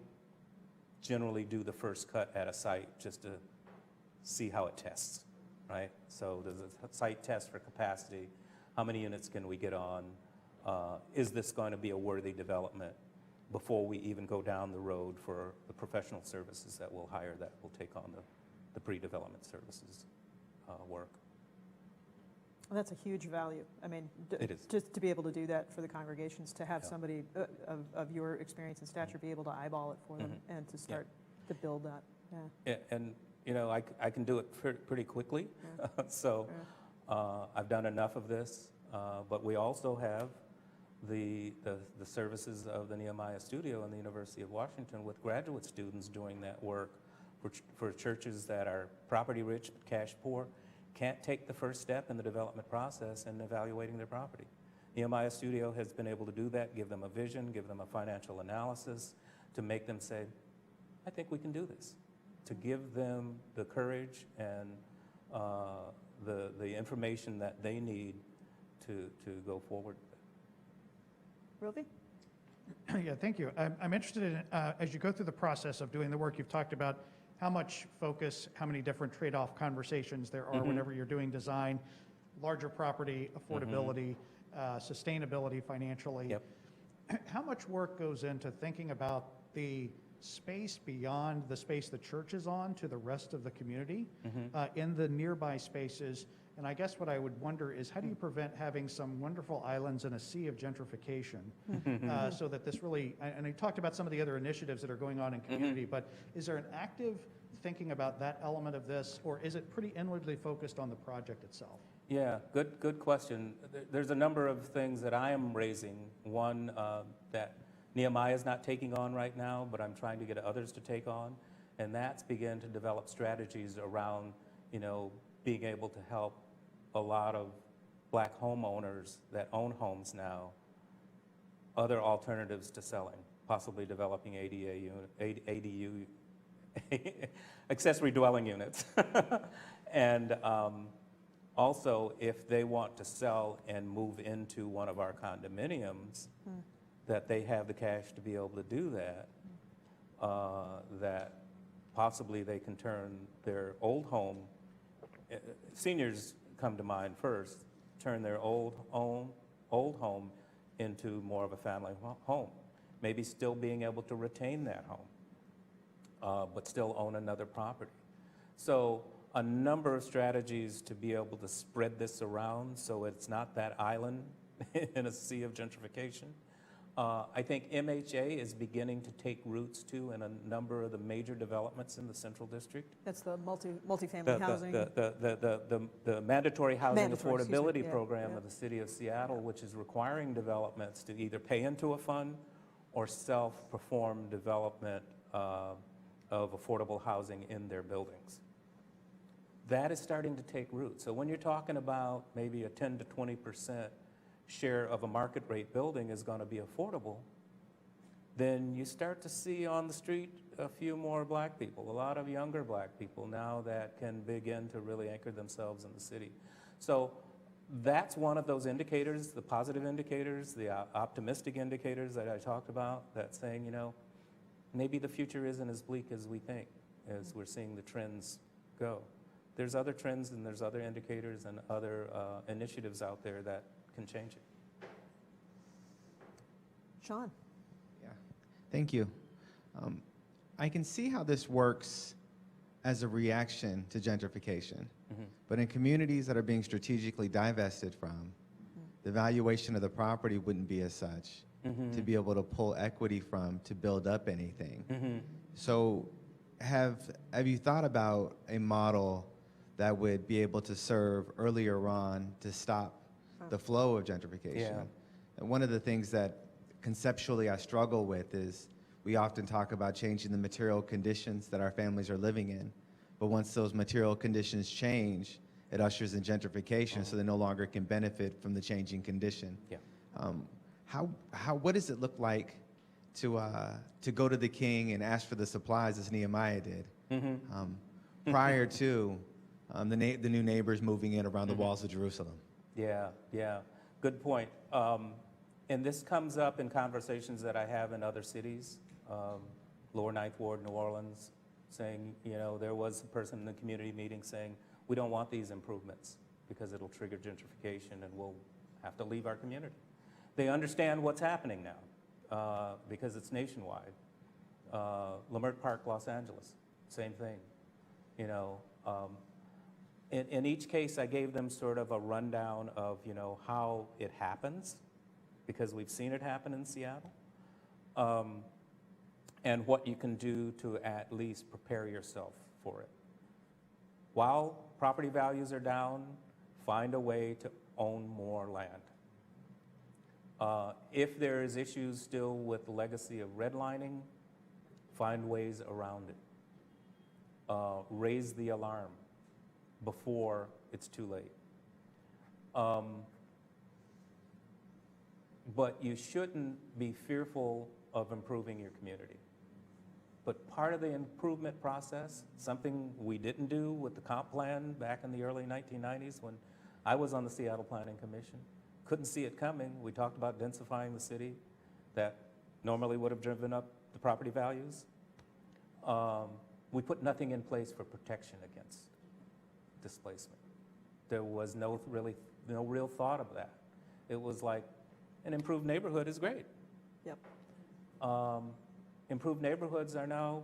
generally do the first cut at a site just to see how it tests, right? So there's a site test for capacity. How many units can we get on? Is this going to be a worthy development before we even go down the road for the professional services that we'll hire that will take on the pre-development services work? Well, that's a huge value. I mean, It is. just to be able to do that for the congregations, to have somebody of your experience and stature be able to eyeball it for them and to start to build that. Yeah. And I can do it pretty quickly. So I've done enough of this, but we also have the services of the Nehemiah Studio in the University of Washington with graduate students doing that work for churches that are property rich but cash poor, can't take the first step in the development process in evaluating their property. Nehemiah Studio has been able to do that, give them a vision, give them a financial analysis to make them say, I think we can do this, to give them the courage and the information that they need to go forward. Rovi? Yeah, thank you. I'm interested in, as you go through the process of doing the work, you've talked about how much focus, how many different trade-off conversations there are whenever you're doing design, larger property, affordability, sustainability financially. Yep. How much work goes into thinking about the space beyond the space the church is on to the rest of the community in the nearby spaces? And I guess what I would wonder is, how do you prevent having some wonderful islands in a sea of gentrification so that this really, and I talked about some of the other initiatives that are going on in community, but is there an active thinking about that element of this, or is it pretty inwardly focused on the project itself? Yeah, good question. There's a number of things that I am raising. One that Nehemiah is not taking on right now, but I'm trying to get others to take on, and that's begin to develop strategies around, being able to help a lot of black homeowners that own homes now, other alternatives to selling, possibly developing ADU, accessory dwelling units. And also, if they want to sell and move into one of our condominiums, that they have the cash to be able to do that, that possibly they can turn their old home, seniors come to mind first, turn their old home into more of a family home, maybe still being able to retain that home, but still own another property. So a number of strategies to be able to spread this around so it's not that island in a sea of gentrification, I think MHA is beginning to take roots too in a number of the major developments in the Central District. That's the multifamily housing. The mandatory housing Mandatory, excuse me, affordability yeah, program yeah. of the city of Seattle, which is requiring developments to either pay into a fund or self-perform development of affordable housing in their buildings. That is starting to take root. So when you're talking about maybe a 10 to 20% share of a market rate building is going to be affordable, then you start to see on the street a few more black people, a lot of younger black people now that can begin to really anchor themselves in the city. So that's one of those indicators, the positive indicators, the optimistic indicators that I talked about, that's saying, you know, maybe the future isn't as bleak as we think, as we're seeing the trends go. There's other trends and there's other indicators and other initiatives out there that can change it. Sean? Yeah, thank you. I can see how this works as a reaction to gentrification, but in communities that are being strategically divested from, the valuation of the property wouldn't be as such to be able to pull equity from to build up anything. So have you thought about a model that would be able to serve earlier on to stop the flow of gentrification? Yeah. And one of the things that conceptually I struggle with is we often talk about changing the material conditions that our families are living in, but once those material conditions change, it ushers in gentrification, so they no longer can benefit from the changing condition. Yeah. What does it look like to go to the king and ask for the supplies as Nehemiah did prior to the new neighbors moving in around the walls of Jerusalem? Yeah, yeah, good point. And this comes up in conversations that I have in other cities, Lower Ninth Ward, New Orleans, saying, you know, there was a person in the community meeting saying, we don't want these improvements because it'll trigger gentrification and we'll have to leave our community. They understand what's happening now because it's nationwide. Leimert Park, Los Angeles, same thing. You know, in each case, I gave them sort of a rundown of, you know, how it happens, because we've seen it happen in Seattle, and what you can do to at least prepare yourself for it. While property values are down, find a way to own more land. If there is issues still with the legacy of redlining, find ways around it. Raise the alarm before it's too late. But you shouldn't be fearful of improving your community. But part of the improvement process, something we didn't do with the comp plan back in the early 1990s when I was on the Seattle Planning Commission, couldn't see it coming. We talked about densifying the city that normally would have driven up the property values. We put nothing in place for protection against displacement. There was no real thought of that. It was like, an improved neighborhood is great. Yep. Improved neighborhoods are now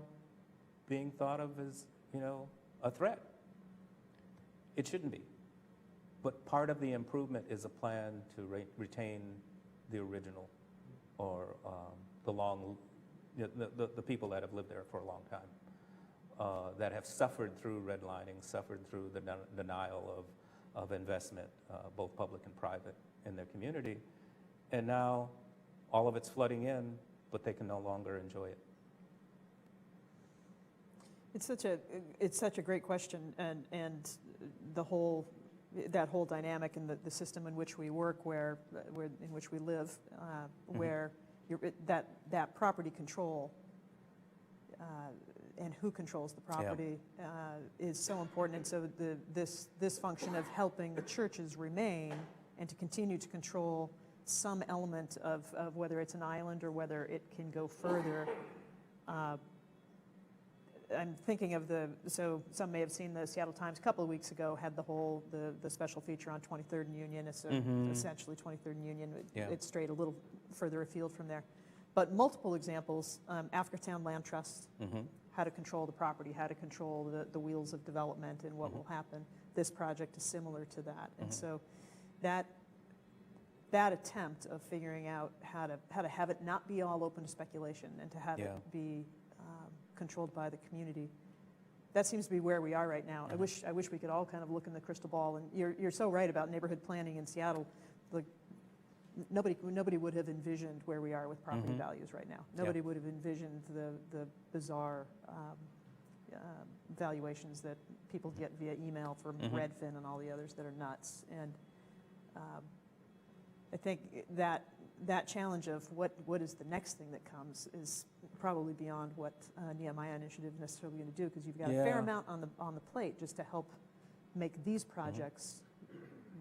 being thought of as, you know, a threat. It shouldn't be. But part of the improvement is a plan to retain the original or the people that have lived there for a long time, that have suffered through redlining, suffered through the denial of investment, both public and private, in their community. And now all of it's flooding in, but they can no longer enjoy it. It's such a great question, and that whole dynamic and the system in which we work, in which we live, where that property control and who controls the property is so important. And so this function of helping the churches remain and to continue to control some element of whether it's an island or whether it can go further. I'm thinking of so some may have seen the Seattle Times a couple of weeks ago had the special feature on 23rd and Union. It's essentially 23rd and Union. It's strayed a little further afield from there. But multiple examples, Africatown Land Trust, how to control the property, how to control the wheels of development and what will happen. This project is similar to that. And so that that attempt of figuring out how to have it not be all open to speculation and to have it be controlled by the community. That seems to be where we are right now. I wish we could all kind of look in the crystal ball. And you're so right about neighborhood planning in Seattle. Like nobody would have envisioned where we are with property values right now. Nobody would have envisioned the bizarre valuations that people get via email from Redfin and all the others that are nuts. And I think that challenge of what is the next thing that comes is probably beyond what Nehemiah Initiative is necessarily going to do, because you've got a fair amount on the plate just to help make these projects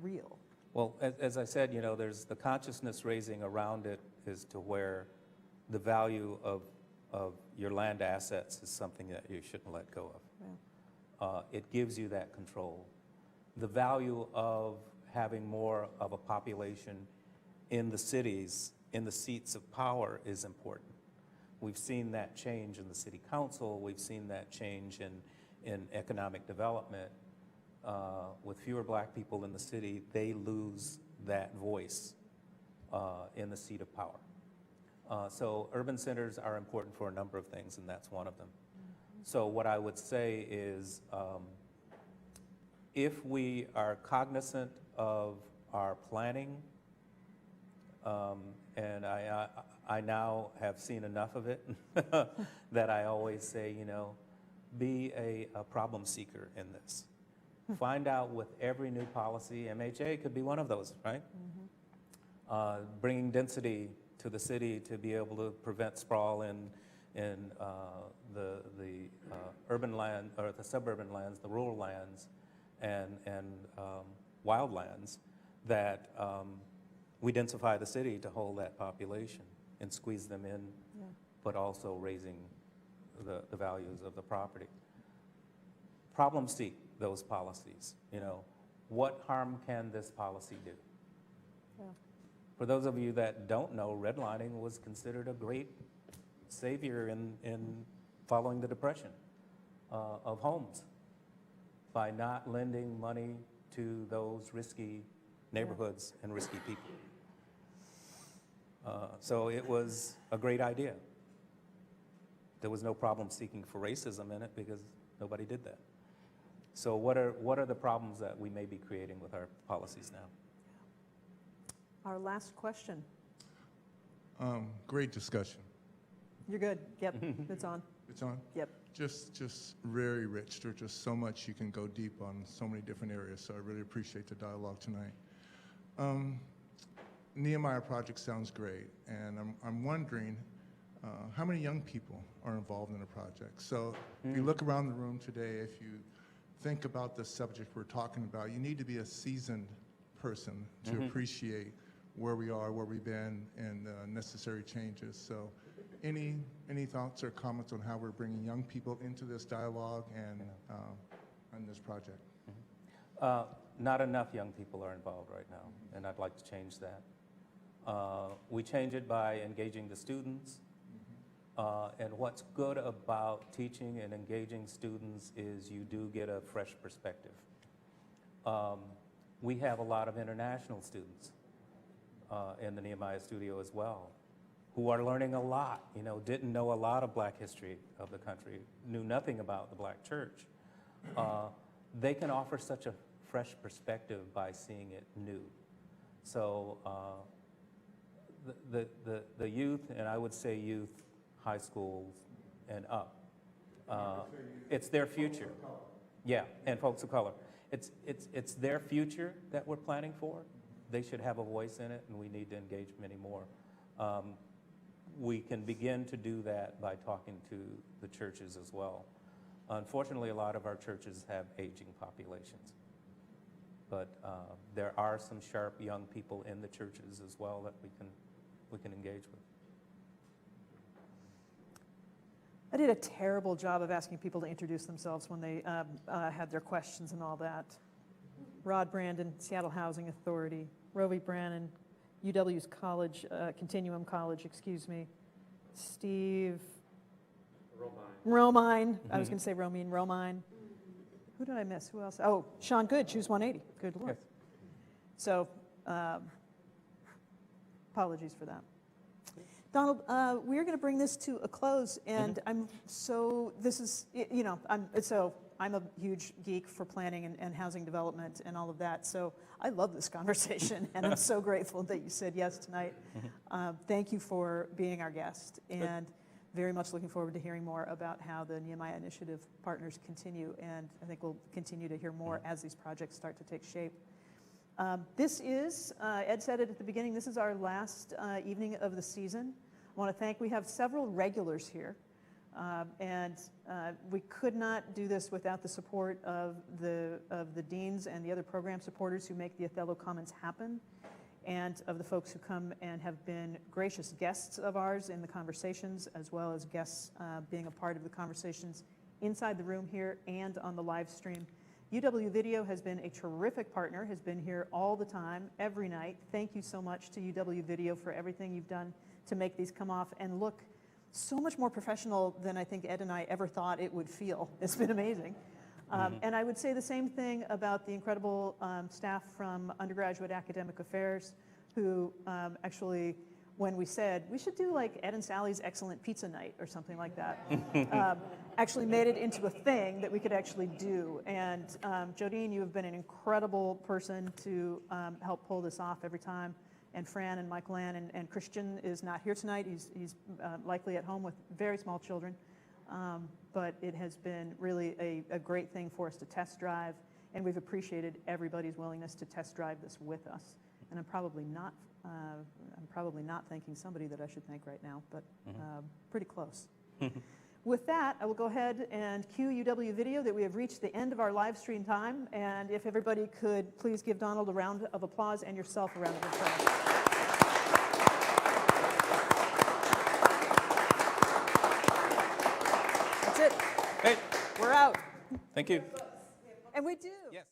real. Well, as I said, there's the consciousness raising around it as to where the value of your land assets is something that you shouldn't let go of. Yeah. It gives you that control. The value of having more of a population in the cities, in the seats of power, is important. We've seen that change in the city council. We've seen that change in economic development. With fewer black people in the city, they lose that voice in the seat of power. So urban centers are important for a number of things, and that's one of them. So what I would say is, if we are cognizant of our planning, and I now have seen enough of it that I always say, be a problem seeker in this. Find out with every new policy, MHA could be one of those, right? Bringing density to the city to be able to prevent sprawl in the urban land, or the suburban lands, the rural lands, and wild lands, that we densify the city to hold that population and squeeze them in, but also raising the values of the property. Problem seek those policies. What harm can this policy do? Yeah. For those of you that don't know, redlining was considered a great savior in following the Depression of homes, by not lending money to those risky neighborhoods and risky people. So it was a great idea. There was no problem seeking for racism in it because nobody did that. So what are the problems that we may be creating with our policies now? Our last question. Great discussion. You're good. Yep, it's on. It's on? Yep. Just very rich. There's just so much you can go deep on, so many different areas, so I really appreciate the dialogue tonight. Nehemiah Project sounds great, and I'm wondering how many young people are involved in the project. So if you look around the room today, if you think about the subject we're talking about, you need to be a seasoned person to appreciate where we are, where we've been, and necessary changes. So any thoughts or comments on how we're bringing young people into this dialogue and on this project? Not enough young people are involved right now, and I'd like to change that. We change it by engaging the students. And what's good about teaching and engaging students is you do get a fresh perspective. We have a lot of international students in the Nehemiah studio as well, who are learning a lot, didn't know a lot of black history of the country, knew nothing about the black church. They can offer such a fresh perspective by seeing it new. So the youth, and I would say youth, high schools and up, it's their future. Yeah, and folks of color. It's their future that we're planning for. They should have a voice in it, and we need to engage many more. We can begin to do that by talking to the churches as well. Unfortunately, a lot of our churches have aging populations, but there are some sharp young people in the churches as well that we can engage with. I did a terrible job of asking people to introduce themselves when they had their questions and all that. Rod Brandon, Seattle Housing Authority. Rovi Brannon, UW's College, Continuum College, excuse me. Steve Romine. I was going to say Romine. Who did I miss? Who else? Oh, Sean Good, Choose 180. Good Lord. Yes. So Apologies for that. Donald, we're going to bring this to a close, and I'm a huge geek for planning and housing development and all of that, so I love this conversation, and I'm so grateful that you said yes tonight. Thank you for being our guest, and very much looking forward to hearing more about how the Nehemiah Initiative partners continue, and I think we'll continue to hear more as these projects start to take shape. This is, Ed said it at the beginning, this is our last evening of the season. I want to we have several regulars here, and we could not do this without the support of the deans and the other program supporters who make the Othello Commons happen, and of the folks who come and have been gracious guests of ours in the conversations, as well as guests being a part of the conversations inside the room here and on the live stream. UW Video has been a terrific partner, has been here all the time, every night. Thank you so much to UW Video for everything you've done to make these come off and look so much more professional than I think Ed and I ever thought it would feel. It's been amazing. And I would say the same thing about the incredible staff from Undergraduate Academic Affairs who actually, when we said, we should do like Ed and Sally's Excellent Pizza Night or something like that, actually made it into a thing that we could actually do. And Jodine, you have been an incredible person to help pull this off every time. And Fran and Michael Ann and Christian is not here tonight. He's likely at home with very small children. But it has been really a great thing for us to test drive, and we've appreciated everybody's willingness to test drive this with us. And I'm probably not thanking somebody that I should thank right now, but pretty close. With that, I will go ahead and cue UW Video that we have reached the end of our live stream time, and if everybody could please give Donald a round of applause and yourself a round of applause. That's it. Hey, We're out. thank you. And we do. Yes.